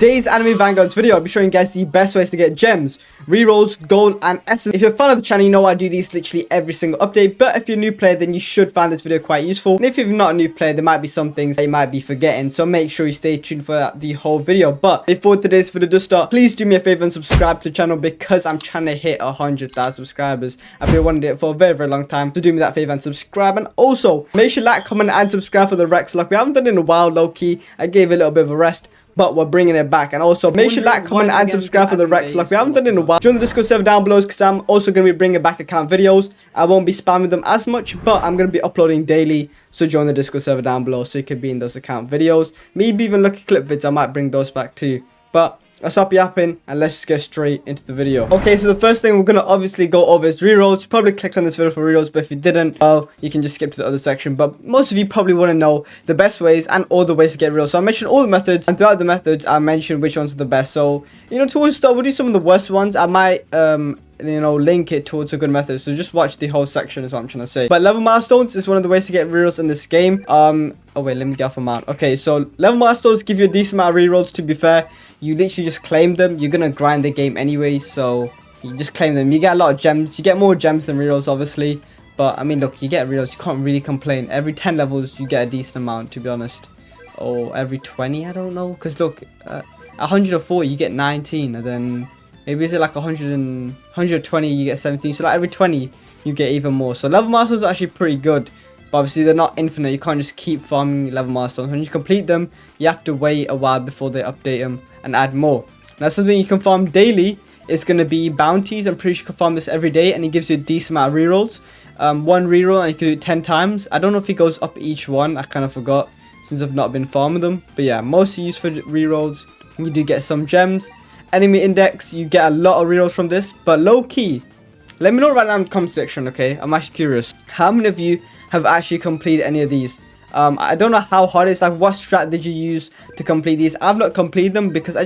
today's anime Vanguards video, I'll be showing you guys the best ways to get gems, rerolls, gold, and essence. If you're a fan of the channel, you know I do these literally every single update, but if you're a new player, then you should find this video quite useful. And if you're not a new player, there might be some things that you might be forgetting, so make sure you stay tuned for the whole video. But before today's video does start, please do me a favor and subscribe to the channel because I'm trying to hit 100,000 subscribers. I've been wanting it for a very long time, so do me that favor and subscribe. And also, make sure you like, comment, and subscribe for the Rex Lock. We haven't done it in a while, low-key. I gave it a little bit of a rest, but we're bringing it back. And also make sure you like, comment, and subscribe for the Rex Lock. We haven't done it in a while. Join the Discord server down below because I'm also going to be bringing back account videos. I won't be spamming them as much, but I'm going to be uploading daily. So join the Discord server down below so you can be in those account videos. Maybe even lucky clip vids, I might bring those back too. But I'll stop yapping and let's just get straight into the video. Okay, so the first thing we're going to obviously go over is rerolls. You probably clicked on this video for rerolls, but if you didn't, well, you can just skip to the other section. But most of you probably want to know the best ways and all the ways to get rerolls. So I mentioned all the methods, and throughout the methods, I mentioned which ones are the best. So, you know, towards the start, we'll do some of the worst ones. I might, you know, link it towards a good method. So just watch the whole section is what I'm trying to say. But level milestones is one of the ways to get rerolls in this game. Oh wait, let me get off a mount. Okay, so level milestones give you a decent amount of rerolls. To be fair, you literally just claim them. You're gonna grind the game anyway, so you just claim them. You get a lot of gems. You get more gems than rerolls, obviously. But I mean, look, you get rerolls. You can't really complain. Every 10 levels, you get a decent amount, to be honest. Or every 20, I don't know. Because look, 104, you get 19, and then maybe is it like 120, you get 17. So like every 20, you get even more. So level milestones are actually pretty good. But obviously, they're not infinite. You can't just keep farming level milestones. When you complete them, you have to wait a while before they update them and add more. Now, something you can farm daily is going to be bounties. I'm pretty sure you can farm this every day, and it gives you a decent amount of rerolls. One reroll, and you can do it 10 times. I don't know if it goes up each one. I kind of forgot since I've not been farming them. But yeah, mostly used for rerolls. You do get some gems. Enemy index, you get a lot of rerolls from this. But low-key, let me know right now in the comment section, okay? I'm actually curious. How many of you have actually completed any of these? I don't know how hard it is. Like, what strat did you use to complete these? I've not completed them because I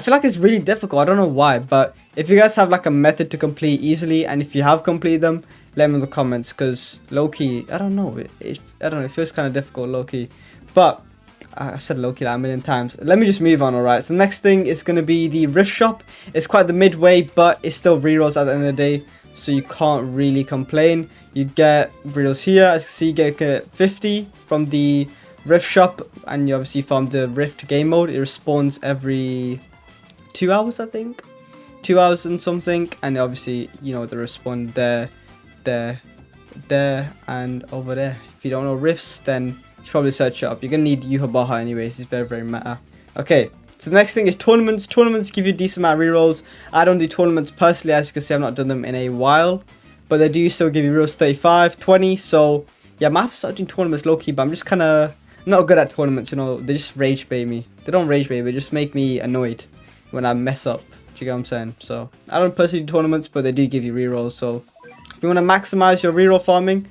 feel like it's really difficult. I don't know why, but if you guys have like a method to complete easily, and if you have completed them, let me know in the comments. Because low-key, I don't know. I don't know. It feels kind of difficult, low-key. But I said low-key like a million times. Let me just move on, alright? So the next thing is going to be the Rift Shop. It's quite the midway, but it's still rerolls at the end of the day, so you can't really complain. You get rerolls here. As you can see, you get 50 from the Rift Shop, and you obviously farm the Rift game mode. It respawns every 2 hours, I think. 2 hours and something. And obviously, you know, they respawn there, and over there. If you don't know Rifts, then you should probably search it up. You're going to need Yuhabaha anyways. It's very meta. Okay. So the next thing is tournaments. Tournaments give you a decent amount of rerolls. I don't do tournaments personally. As you can see, I've not done them in a while. But they do still give you rerolls 35, 20. So yeah, I might have to start doing tournaments low-key. But I'm just kind of not good at tournaments, you know. They just rage bait me. They don't rage bait me. They just make me annoyed when I mess up. Do you get what I'm saying? So I don't personally do tournaments, but they do give you rerolls. So if you want to maximize your reroll farming,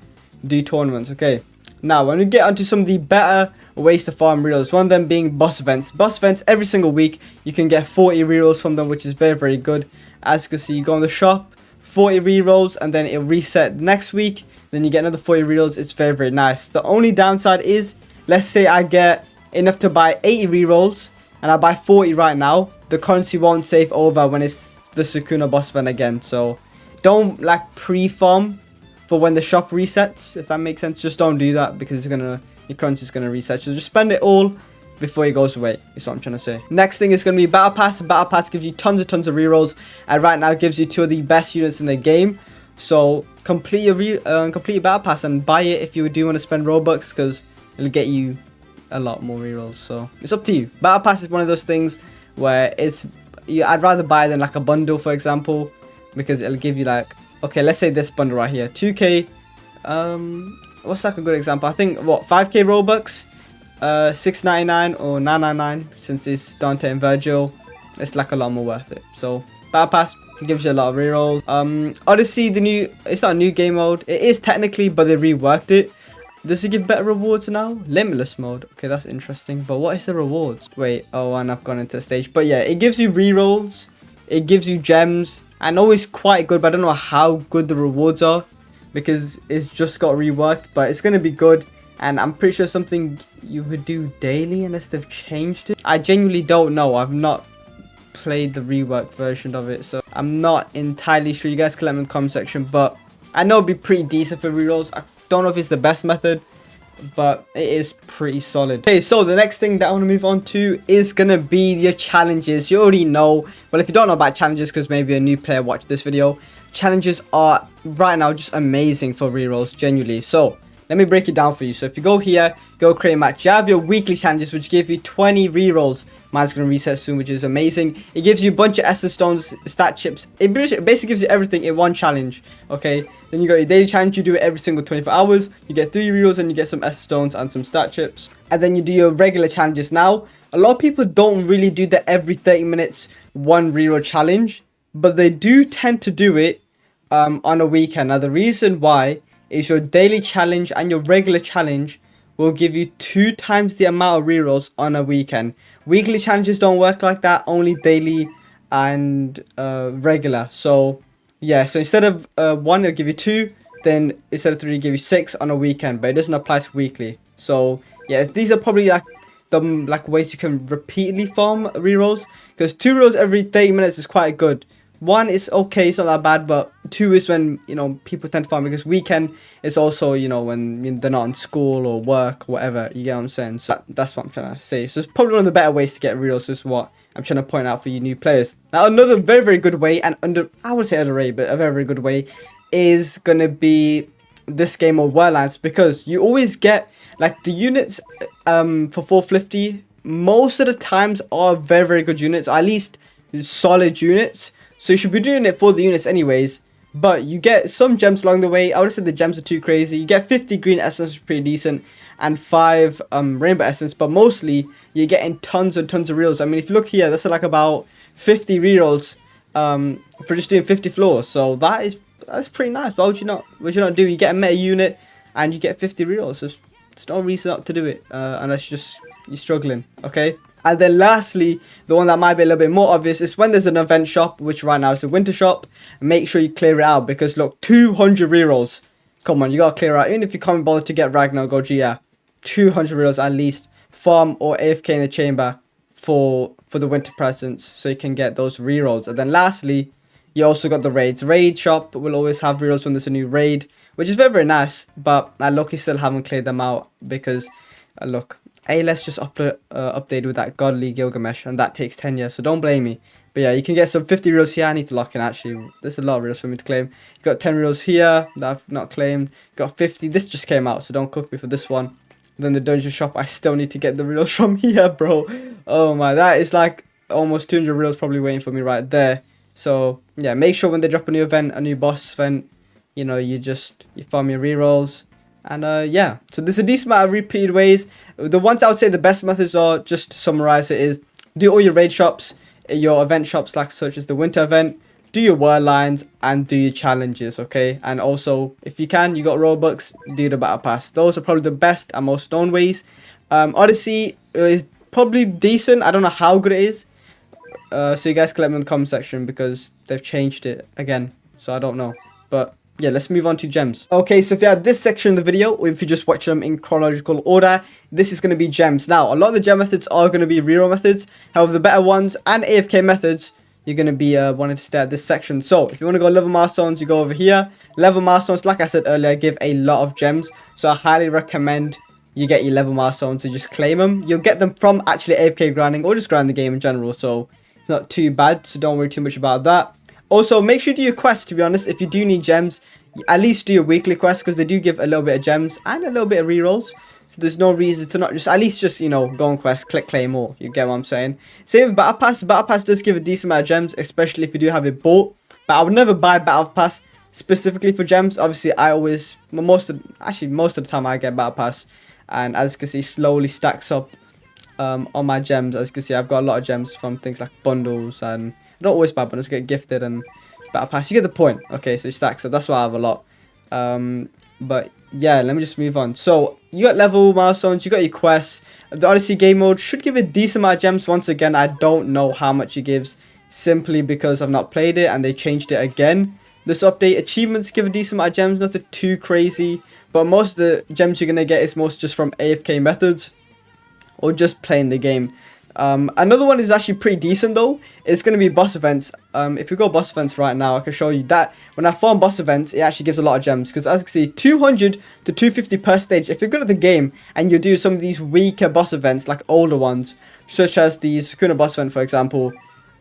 do tournaments, okay? Now, when we get onto some of the better ways to farm rerolls, one of them being boss events. Boss events, every single week, you can get 40 rerolls from them, which is very good. As you can see, you go on the shop, 40 rerolls, and then it'll reset next week. Then you get another 40 rerolls. It's very nice. The only downside is, let's say I get enough to buy 80 rerolls, and I buy 40 right now. The currency won't save over when it's the Sukuna boss event again. So don't like pre-farm for when the shop resets, if that makes sense. Just don't do that because your currency is gonna reset. So just spend it all before it goes away, is what I'm trying to say. Next thing is going to be Battle Pass. Battle Pass gives you tons of rerolls, and right now it gives you 2 of the best units in the game. So complete your Battle Pass and buy it if you do want to spend Robux, because it'll get you a lot more rerolls. So it's up to you. Battle Pass is one of those things where I'd rather buy than like a bundle, for example, because it'll give you like, okay, let's say this bundle right here, 2k, what's like a good example? I think, what, 5k Robux, 6.99 or 9.99, since it's Dante and Virgil, it's like a lot more worth it. So Battle Pass gives you a lot of rerolls. Odyssey, it's not a new game mode. It is technically, but they reworked it. Does it give better rewards now? Limitless mode. Okay, that's interesting. But what is the rewards? Wait, oh, and I've gone into a stage. But yeah, it gives you rerolls. It gives you gems. I know it's quite good, but I don't know how good the rewards are, because it's just got reworked. But it's going to be good. and I'm pretty sure something you would do daily unless they've changed it. I genuinely don't know. I've not played the reworked version of it, so I'm not entirely sure. You guys can let me in the comment section, but I know it'd be pretty decent for rerolls. I don't know if it's the best method, but it is pretty solid. Okay, so the next thing that I want to move on to is gonna be your challenges. You already know, but if you don't know about challenges, because maybe a new player watched this video, challenges are right now just amazing for rerolls, genuinely. So let me break it down for you. So if you go here, go create a match, you have your weekly challenges, which give you 20 rerolls. Mine's going to reset soon, which is amazing. It gives you a bunch of essence stones, stat chips. It basically gives you everything in one challenge, okay? Then you got your daily challenge. You do it every single 24 hours. You get 3 rerolls and you get some essence stones and some stat chips. And then you do your regular challenges. Now, a lot of people don't really do the every 30 minutes 1 reroll challenge, but they do tend to do it on a weekend. Now, the reason why is your daily challenge and your regular challenge will give you 2 times the amount of rerolls on a weekend. Weekly challenges don't work like that, only daily and regular. So yeah, so instead of 1, it'll give you 2, then instead of 3, it'll give you 6 on a weekend, but it doesn't apply to weekly. So yeah, these are probably like the ways you can repeatedly farm rerolls, because 2 rerolls every 30 minutes is quite good. 1 is okay, it's not that bad, but 2 is when, you know, people tend to farm, because weekend is also, you know, when they're not in school or work or whatever, you get what I'm saying? So that's what I'm trying to say. So it's probably one of the better ways to get rerolls. So is what I'm trying to point out for you new players. Now, another very, very good way, and I would say underrated, but a very, very good way, is going to be this game of Warlines, because you always get, like, the units for 450, most of the times are very, very good units, or at least solid units. So you should be doing it for the units anyways, but you get some gems along the way. I would say the gems are too crazy. You get 50 green essence, which is pretty decent, and 5 rainbow essence, but mostly you're getting tons and tons of rerolls. I mean, if you look here, that's like about 50 rerolls for just doing 50 floors. So that's pretty nice. Why would you not do? You get a meta unit and you get 50 rerolls. There's no reason not to do it unless you're struggling, okay? And then lastly, the one that might be a little bit more obvious is when there's an event shop, which right now is a winter shop. Make sure you clear it out, because look, 200 rerolls. Come on, you gotta clear it out. Even if you can't bother to get Ragnar, go yeah, 200 rerolls at least. Farm or AFK in the chamber for the winter presents, so you can get those rerolls. And then lastly, you also got the raids. Raid shop will always have rerolls when there's a new raid, which is very, very nice. But I luckily still haven't cleared them out, because look. Let's just update with that godly Gilgamesh, and that takes 10 years, so don't blame me. But yeah, you can get some 50 reels here. I need to lock in, actually. There's a lot of reels for me to claim. You got 10 reels here that I've not claimed. You got 50. This just came out, so don't cook me for this one. Then the dungeon shop, I still need to get the reels from here, bro. Oh my, that is like almost 200 reels probably waiting for me right there. So yeah, make sure when they drop a new event, a new boss event, you know, you farm your rerolls. And yeah, so there's a decent amount of repeated ways. The ones I would say the best methods are, just to summarize it, is do all your raid shops, your event shops, like such as the winter event, do your word lines, and do your challenges, okay? And also, if you can, you got Robux, do the battle pass. Those are probably the best and most known ways. Odyssey is probably decent. I don't know how good it is. So you guys can let me in the comment section, because they've changed it again. So I don't know, but yeah, let's move on to gems. Okay, so if you had this section of the video, or if you just watch them in chronological order, this is going to be gems. Now, a lot of the gem methods are going to be reroll methods. However, the better ones and AFK methods, you're going to be wanting to stay at this section. So if you want to go level milestones, you go over here. Level milestones, like I said earlier, give a lot of gems. So I highly recommend you get your level milestones and just claim them. You'll get them from actually AFK grinding, or just grind the game in general. So it's not too bad, so don't worry too much about that. Also, make sure you do your quests, to be honest. If you do need gems, at least do your weekly quests, because they do give a little bit of gems and a little bit of rerolls. So there's no reason to not at least you know, go on quest, click claim more. You get what I'm saying? Same with Battle Pass. Battle Pass does give a decent amount of gems, especially if you do have it bought. But I would never buy Battle Pass specifically for gems. Obviously, I always, most of the time I get Battle Pass. And as you can see, slowly stacks up on my gems. As you can see, I've got a lot of gems from things like bundles, and I don't always buy bundles, get gifted and battle pass. You get the point. Okay, so it stacks up. That's why I have a lot. But yeah, let me just move on. So you got level milestones, you got your quests. The Odyssey game mode should give a decent amount of gems. Once again, I don't know how much it gives, simply because I've not played it and they changed it again. this update. Achievements give a decent amount of gems, nothing too crazy, but most of the gems you're gonna get is most just from AFK methods or just playing the game. Another one is actually pretty decent though. It's going to be boss events. If we go boss events right now, I can show you that when I farm boss events, it actually gives a lot of gems. Because as you can see, 200 to 250 per stage. If you're good at the game and you do some of these weaker boss events, like older ones, such as the Sakuna boss event, for example,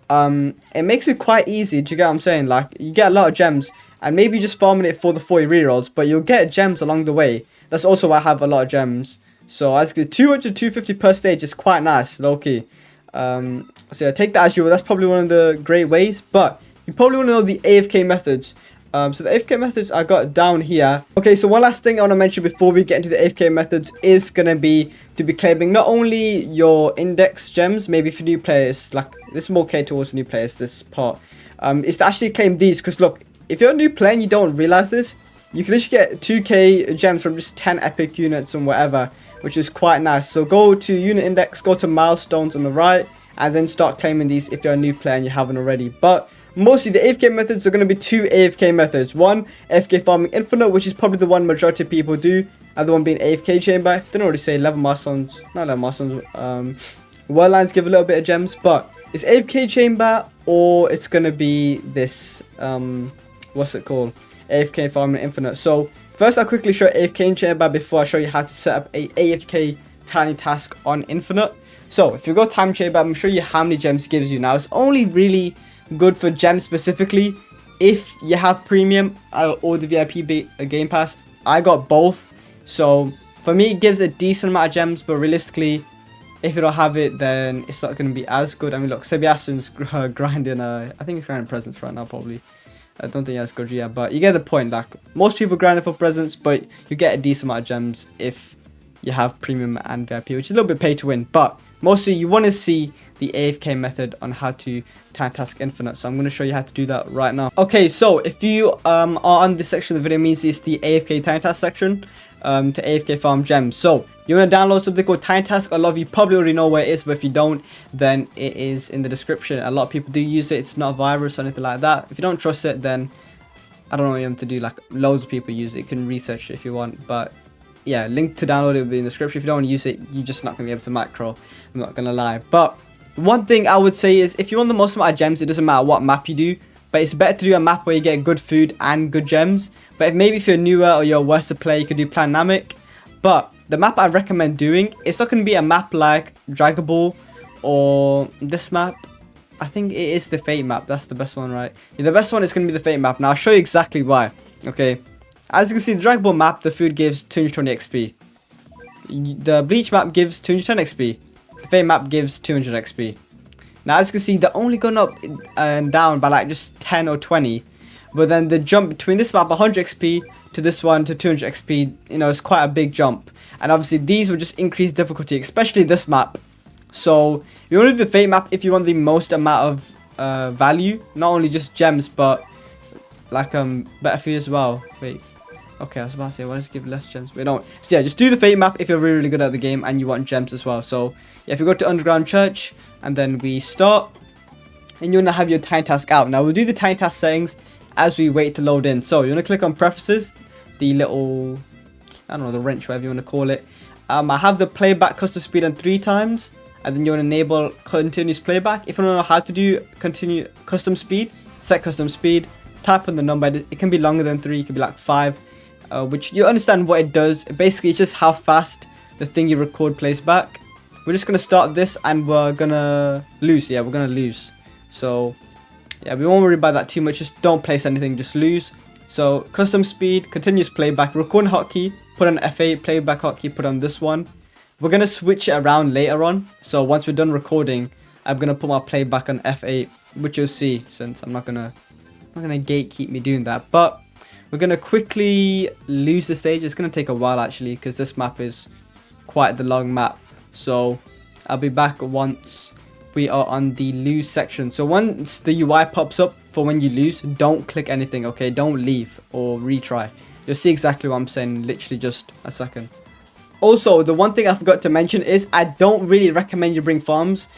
it makes it quite easy. Do you get what I'm saying? Like, you get a lot of gems, and maybe just farming it for the 40 rerolls, but you'll get gems along the way. That's also why I have a lot of gems. So as you can see, 200 to 250 per stage is quite nice, low-key. So yeah, take that as you will. That's probably one of the great ways, but you probably want to know the AFK methods. So the AFK methods I got down here. Okay, so one last thing I want to mention before we get into the AFK methods is going to be claiming not only your index gems, maybe for new players, like this is more catered towards new players, this part, is to actually claim these. Because look, if you're a new player and you don't realize this, you can literally get 2k gems from just 10 epic units and whatever, which is quite nice. So go to unit index, go to milestones on the right, and then start claiming these if you're a new player and you haven't already. But mostly the AFK methods are going to be two AFK methods. One, AFK farming infinite, which is probably the one majority of people do. Other one being AFK chamber. If they don't already say level milestones, not level milestones, world lines give a little bit of gems, but it's AFK chamber or it's going to be this, what's it called? AFK farming infinite. So first I'll quickly show AFK chamber before I show you how to set up a AFK tiny task on infinite. So if you go time chamber, I'm going to show you how many gems it gives you. Now it's only really good for gems specifically if you have premium or the VIP game pass. I got both, so for me it gives a decent amount of gems, but realistically if you don't have it then it's not going to be as good. I mean look, Sebastian's grinding, I think he's grinding presents right now probably. I don't think he has good yet, but you get the point. Like most people grind for presents, but you get a decent amount of gems if you have premium and VIP, which is a little bit pay to win. But mostly you want to see the AFK method on how to time task infinite. So I'm going to show you how to do that right now. Okay, so if you are on this section of the video, means it's the AFK time task section to AFK farm gems. So you want to download something called Time Task. A lot of you probably already know where it is, but if you don't, then it is in the description. A lot of people do use it. It's not a virus or anything like that. If you don't trust it, then I don't know what you have to do. Like loads of people use it. You can research it if you want, but yeah, link to download it will be in the description. If you don't want to use it, you're just not going to be able to macro. I'm not going to lie. But one thing I would say is if you want the most amount of gems, it doesn't matter what map you do, but it's better to do a map where you get good food and good gems. But if you're newer or you're a worse player, you could do Planamic. But the map I recommend doing, it's not going to be a map like Dragon Ball or this map. I think it is the Fate map. That's the best one, right? Yeah, the best one is going to be the Fate map. Now I'll show you exactly why. Okay, as you can see, the Dragon Ball map, the food gives 220 XP. The Bleach map gives 210 XP. The Fate map gives 200 XP. Now as you can see, they're only going up and down by like just 10 or 20. But then the jump between this map 100 XP to this one to 200 XP, you know, it's quite a big jump. And obviously these will just increase difficulty, especially this map. So you want to do the Fate map if you want the most amount of value, not only just gems, but like better food as well. Wait, okay, I was about to say, why does it give less gems? Wait, no. So yeah, just do the Fate map if you're really, really good at the game and you want gems as well. So yeah, if you go to Underground Church and then we start, and you want to have your time task out. Now we'll do the time task settings as we wait to load in. So you want to click on preferences, the little, I don't know, the wrench, whatever you want to call it. I have the playback custom speed on 3 times, and then you want to enable continuous playback. If you don't know how to do continue custom speed, set custom speed, type in the number. It can be longer than 3, it can be like 5, which you understand what it does. Basically it's just how fast the thing you record plays back. We're just gonna start this and we're gonna lose. Yeah, we're gonna lose. So yeah, we won't worry about that too much. Just don't place anything, just lose. So custom speed, continuous playback, recording hotkey, put on F8, playback hotkey, put on this one. We're gonna switch it around later on. So once we're done recording, I'm gonna put my playback on F8, which you'll see, since I'm not gonna gatekeep me doing that. But we're gonna quickly lose the stage. It's gonna take a while actually, because this map is quite the long map. So I'll be back once we are on the lose section. So once the UI pops up for when you lose, don't click anything, okay? Don't leave or retry. You'll see exactly what I'm saying, literally just a second. Also, the one thing I forgot to mention is I don't really recommend you bring farms.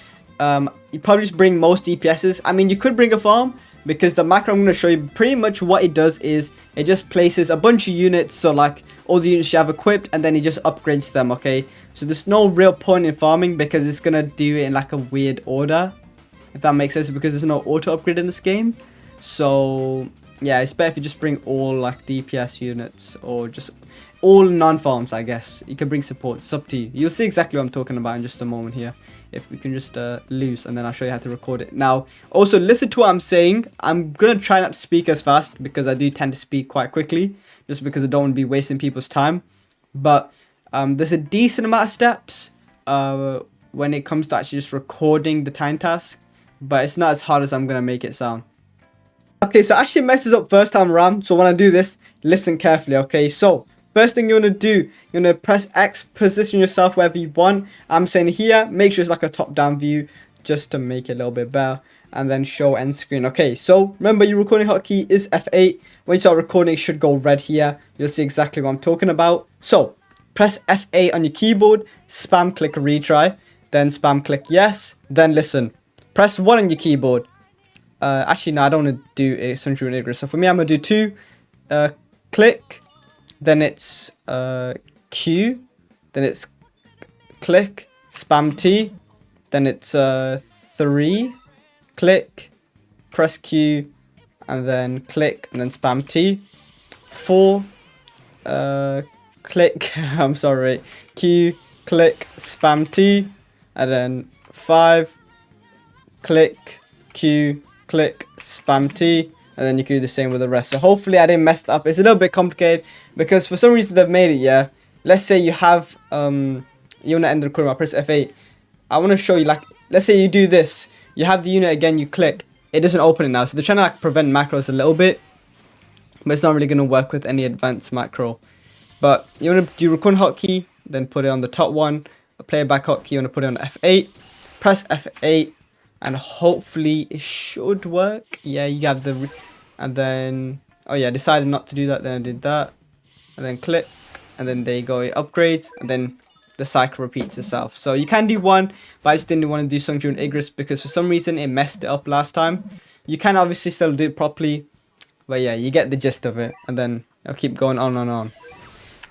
You probably just bring most DPSs. I mean, you could bring a farm, because the macro I'm going to show you, pretty much what it does is it just places a bunch of units, so like all the units you have equipped, and then it just upgrades them, okay? So there's no real point in farming because it's going to do it in like a weird order, if that makes sense, because there's no auto upgrade in this game. So yeah, it's better if you just bring all like DPS units or just all non-farms, I guess. You can bring support, it's up to you. You'll see exactly what I'm talking about in just a moment here. If we can just lose, and then I'll show you how to record it. Now, also listen to what I'm saying. I'm going to try not to speak as fast because I do tend to speak quite quickly, just because I don't want to be wasting people's time. But there's a decent amount of steps when it comes to actually just recording the time task, but it's not as hard as I'm going to make it sound. Okay, so actually messes up first time around. So when I do this, listen carefully, okay? So first thing you want to do, you're going to press X, position yourself wherever you want. I'm saying here, make sure it's like a top-down view just to make it a little bit better. And then show end screen. Okay, so remember your recording hotkey is F8. When you start recording, it should go red here. You'll see exactly what I'm talking about. So press F8 on your keyboard, spam click retry, then spam click yes, then listen. Press 1 on your keyboard. Actually, no, I don't want to do a central integrity. So for me, I'm going to do 2, click, then it's Q, then it's click, spam T, then it's 3, click, press Q, and then click, and then spam T, 4, click, I'm sorry, Q, click, spam T, and then 5, click, Q, click, spam T, and then you can do the same with the rest. So hopefully I didn't mess that up. It's a little bit complicated because for some reason they've made it, yeah. Let's say you have, you want to end the recording, I press F8. I want to show you, like, let's say you do this. You have the unit again, you click. It doesn't open it now. So they're trying to like prevent macros a little bit, but it's not really going to work with any advanced macro. But you want to do recording hotkey, then put it on the top one. A playback hotkey, you want to put it on F8. Press F8. And hopefully it should work. Yeah, you have the... And then... Oh yeah, I decided not to do that. Then I did that. And then click. And then there you go. It upgrades. And then the cycle repeats itself. So you can do one. But I just didn't want to do Sungjun Igris because for some reason it messed it up last time. You can obviously still do it properly. But yeah, you get the gist of it. And then I'll keep going on and on.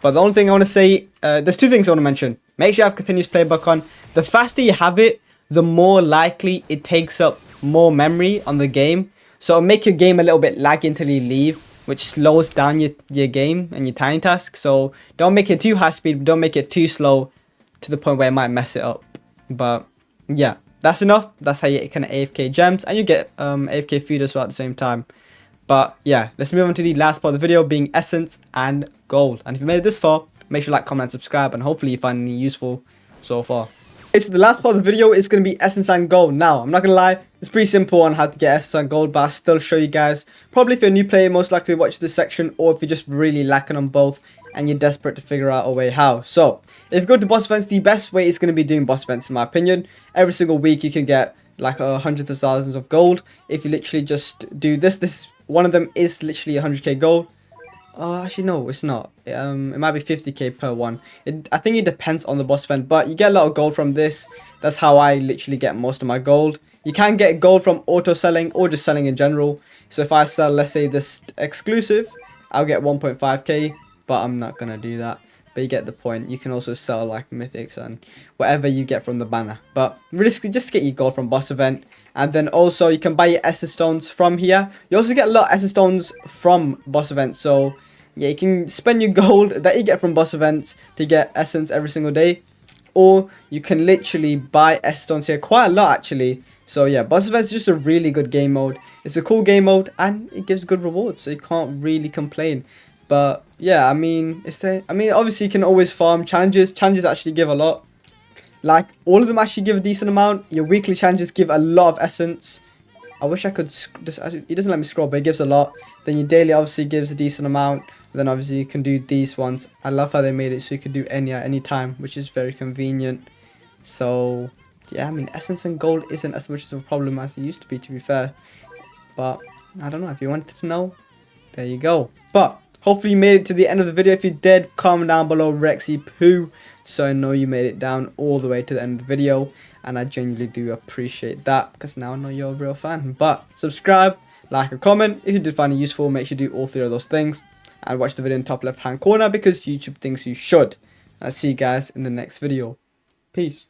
But the only thing I want to say... there's 2 things I want to mention. Make sure you have continuous playback on. The faster you have it, the more likely it takes up more memory on the game. So it'll make your game a little bit laggy until you leave, which slows down your game and your tiny task. So don't make it too high speed, but don't make it too slow to the point where it might mess it up. But yeah, that's enough. That's how you can AFK gems, and you get AFK food as well at the same time. But yeah, let's move on to the last part of the video, being essence and gold. And if you made it this far, make sure to like, comment, and subscribe, and hopefully you find any useful so far. Okay, so the last part of the video is going to be essence and gold. Now, I'm not going to lie, it's pretty simple on how to get essence and gold, but I'll still show you guys. Probably if you're a new player, most likely watch this section, or if you're just really lacking on both and you're desperate to figure out a way how. So, if you go to boss events, the best way is going to be doing boss events in my opinion. Every single week you can get like hundreds of thousands of gold. If you literally just do this one of them is literally 100k gold. Actually no, it's not. It might be 50k per one. I think it depends on the boss event, but you get a lot of gold from this. That's how I literally get most of my gold. You can get gold from auto selling or just selling in general. So if I sell, let's say this exclusive, I'll get 1.5k, but I'm not gonna do that. But you get the point. You can also sell like mythics and whatever you get from the banner. But realistically, just get your gold from boss event. And then also you can buy your essence stones from here. You also get a lot of essence stones from boss events. So yeah, you can spend your gold that you get from boss events to get essence every single day. Or you can literally buy essence stones here, quite a lot actually. So yeah, boss events is just a really good game mode. It's a cool game mode and it gives good rewards, so you can't really complain. But yeah, I mean, obviously you can always farm challenges. Challenges actually give a lot. Like, all of them actually give a decent amount. Your weekly challenges give a lot of essence. I wish I could just, it doesn't let me scroll, but it gives a lot. Then your daily obviously gives a decent amount. Then obviously you can do these ones. I love how they made it so you can do any at any time, which is very convenient. So yeah, I mean, essence and gold isn't as much of a problem as it used to be fair. But I don't know, if you wanted to know, there you go. But hopefully you made it to the end of the video. If you did, comment down below Rexy Poo, so I know you made it down all the way to the end of the video. And I genuinely do appreciate that, because now I know you're a real fan. But subscribe, like, and comment. If you did find it useful, make sure you do all 3 of those things. And watch the video in the top left hand corner because YouTube thinks you should. I'll see you guys in the next video. Peace.